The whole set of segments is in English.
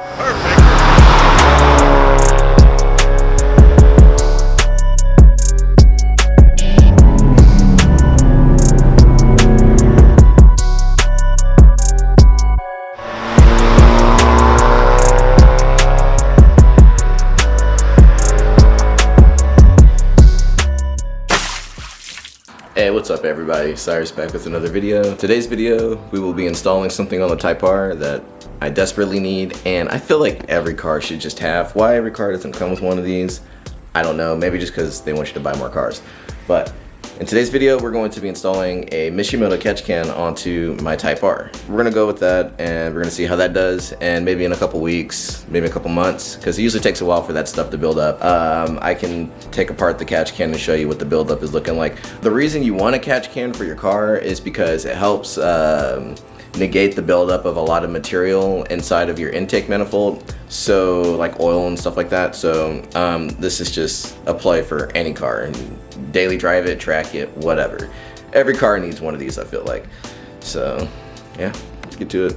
Hey, what's up everybody? Syrious back with another video. Today's video, we will be installing something on the Type R that I desperately need, and I feel like every car should just have. Why every car doesn't come with one of these, I don't know. Maybe just because they want you to buy more cars. But in today's video, we're going to be installing a Mishimoto catch can onto my Type R. We're gonna go with that, and we're gonna see how that does, and maybe in a couple weeks, maybe a couple months, because it usually takes a while for that stuff to build up. I can take apart the catch can and show you what the buildup is looking like. The reason you want a catch can for your car is because it helps negate the buildup of a lot of material inside of your intake manifold, so like oil and stuff like that. So this is just a play for any car. Daily drive it, track it, whatever. Every car needs one of these, I feel like. So yeah, let's get to it.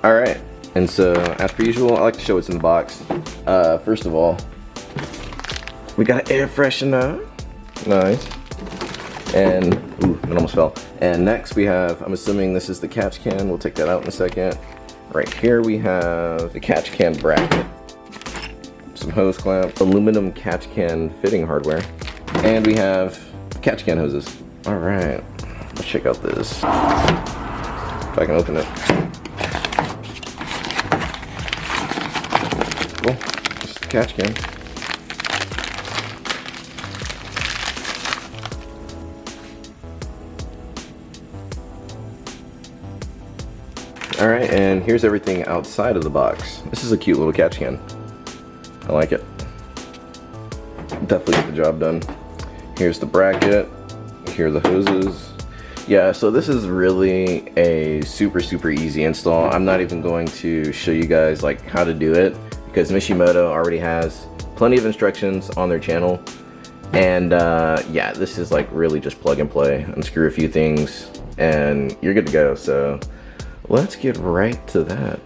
All right, and so as per usual, I like to show what's in the box. First of all, we got air freshener, nice. And ooh, it almost fell. And next we have, I'm assuming this is the catch can. We'll take that out in a second. Right here we have the catch can bracket, some hose clamp, aluminum catch can fitting hardware, and we have catch can hoses. All right, let's check out this. If I can open it. Cool, just a catch can. All right, and here's everything outside of the box. This is a cute little catch can. I like it. Definitely get the job done. Here's the bracket. Here are the hoses. Yeah, so this is really a super easy install. I'm not even going to show you guys like how to do it because Mishimoto already has plenty of instructions on their channel. And yeah, this is like really just plug and play. Unscrew a few things and you're good to go. So let's get right to that.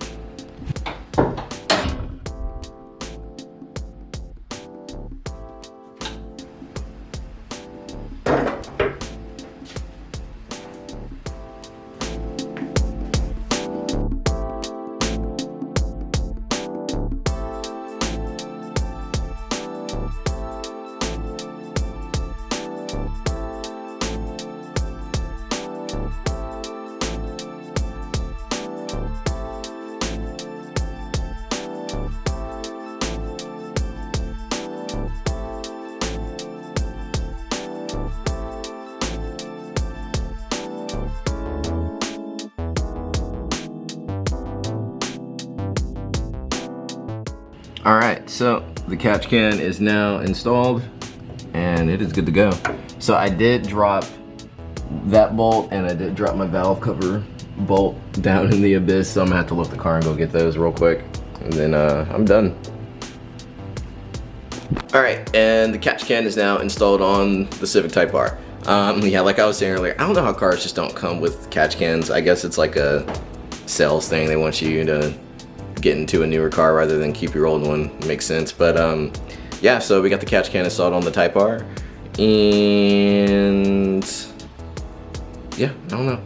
All right, so the catch can is now installed and it is good to go. So I did drop that bolt and I did drop my valve cover bolt down in the abyss, so I'm gonna have to lift the car and go get those real quick, and then I'm done. All right, and the catch can is now installed on the Civic Type R. Yeah, like I was saying earlier, I don't know how cars just don't come with catch cans. I guess it's like a sales thing. They want you to get into a newer car rather than keep your old one. Makes sense. But yeah, so we got the catch can installed on the Type R, and yeah, I don't know.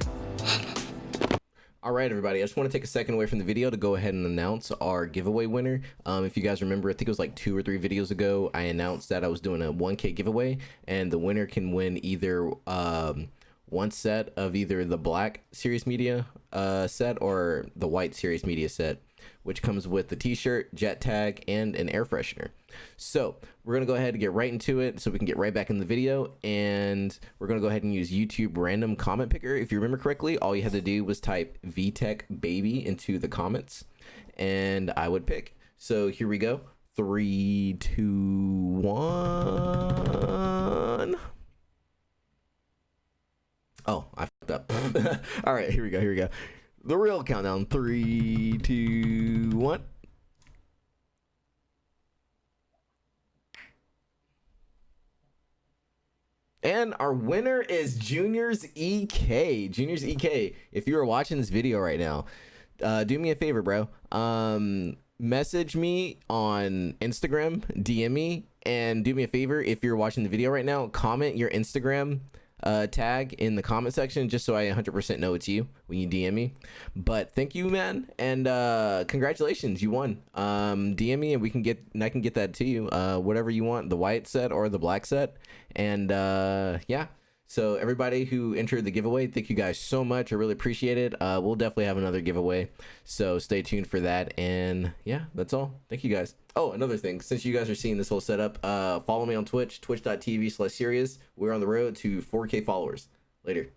All right, everybody, I just want to take a second away from the video to go ahead and announce our giveaway winner. If you guys remember, I think it was like 2 or 3 videos ago, I announced that I was doing a 1K giveaway, and the winner can win either one set of either the black Syrious Media set or the white Syrious Media set, which comes with the t-shirt, jet tag, and an air freshener. So we're gonna go ahead and get right into it so we can get right back in the video, and we're gonna go ahead and use YouTube random comment picker. If you remember correctly, all you had to do was type VTech baby into the comments and I would pick. So here we go. 3, 2, 1. Oh, I fucked up. All right, here we go. The real countdown. 3, 2, 1. And our winner is Junior's EK. Junior's EK. If you are watching this video right now, do me a favor, bro. Message me on Instagram, DM me, and do me a favor, if you're watching the video right now, comment your Instagram tag in the comment section, just so I 100% know it's you when you DM me. But thank you, man, and congratulations, you won. DM me and I can get that to you, whatever you want, the white set or the black set. And yeah, so everybody who entered the giveaway, thank you guys so much. I really appreciate it. We'll definitely have another giveaway, so stay tuned for that. And yeah, that's all. Thank you guys. Oh, another thing, since you guys are seeing this whole setup, follow me on Twitch, twitch.tv/Syrious. We're on the road to 4K followers. Later.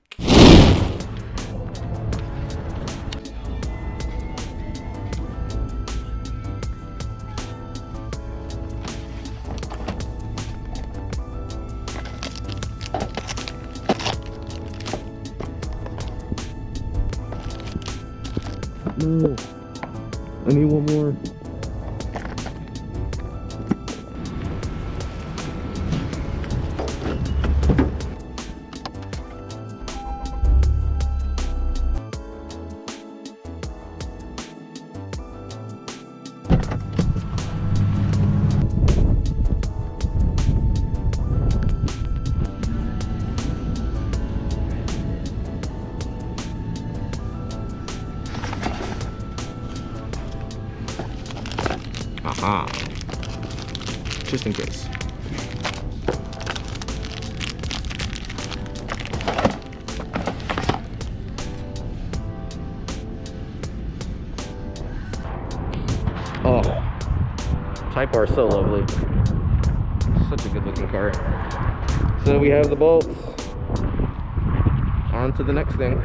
No, I need one more. Aha. Just in case. Oh, Type R is so lovely. Such a good looking car. So we have the bolts. On to the next thing.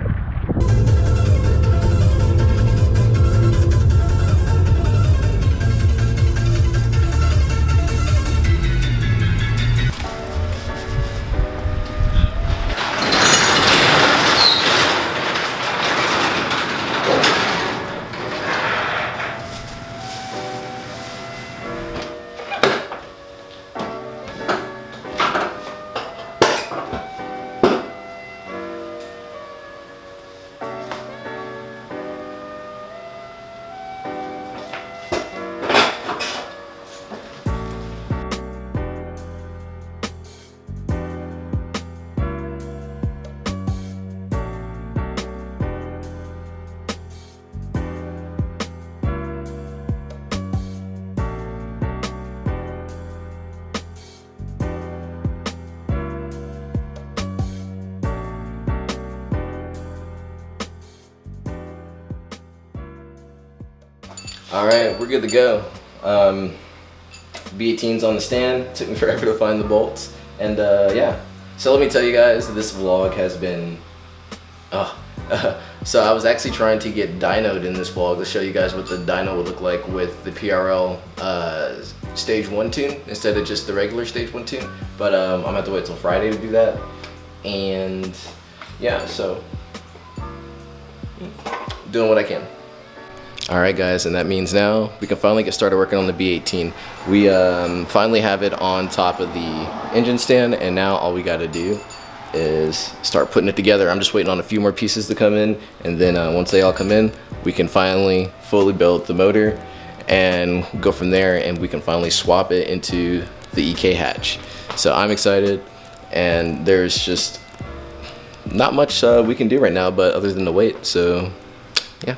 All right, we're good to go. B18's on the stand. Took me forever to find the bolts, and yeah. So let me tell you guys, this vlog has been. So I was actually trying to get dynoed in this vlog to show you guys what the dyno would look like with the PRL stage 1 tune instead of just the regular stage 1 tune. But I'm gonna have to wait till Friday to do that. And yeah, so doing what I can. Alright guys, and that means now we can finally get started working on the B18. We finally have it on top of the engine stand, and now all we gotta do is start putting it together. I'm just waiting on a few more pieces to come in, and then once they all come in, we can finally fully build the motor and go from there, and we can finally swap it into the EK hatch. So I'm excited, and there's just not much we can do right now but other than to wait. So yeah.